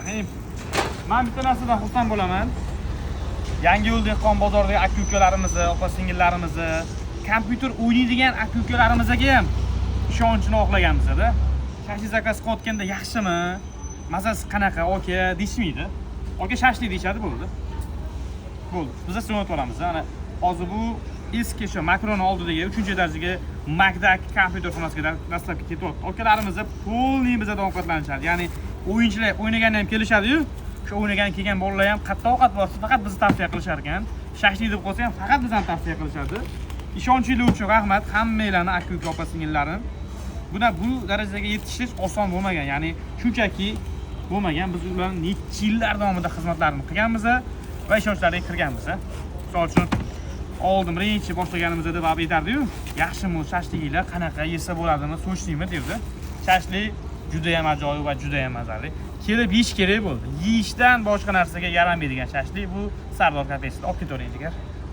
Rahim. Men bitta narsadan xursand bo'laman. Yangi yo'l dehqon bozoridagi aka-ukalarimizni, opa-singillarimizni, kompyuter o'ynaydigan aka-ukalarimizga ham ishonchini oqlaganmiz-da. Shashli zakaz qilayotganda yaxshimi? Mazasi qanaqa aka deyishmaydi. Aka shashli deyishadi bo'ldi. Bo'ldi. Biz sinab olamiz. Ana hozir bu eski shu Macronning oldidagi 3-darajaga Mac'da kompyuter xonasiga dastlabki ketyapti. Akalarimizni polniy bizda ovqatlanishadi. Ya'ni o'yinchilar o'ynagandan ham kelishadi-yu, shu o'ynagan kelgan bolalar ham qattiq ovqat borsa faqat bizni tavsiya qilishar ekan. Shashli deb qolsa ham faqat bizdan tavsiya qilishadi. Ishonchingiz uchun rahmat hammanglarni aka-uka opa-singillarim. Bu darajaga yetishish oson bo'lmagan. Ya'ni shunchaki bo'lmagan. Biz ularni necha yillar davomida xizmatlarini qilganmiz va ishonchlariga kirganmiz. Misol uchun oldin birinchi boshlaganimizda deb aytardi-yu, yaxshimi shashligilar qanaqa yesa bo'ladimi, so'chdingmi derdi. Shashli juda ham ajoyib va juda ham mazali. Kelib yeyish kerak bo'ldi. Yeyishdan boshqa narsaga yaramaydigan shashli bu Sardor kafesida olib ketavering jigar.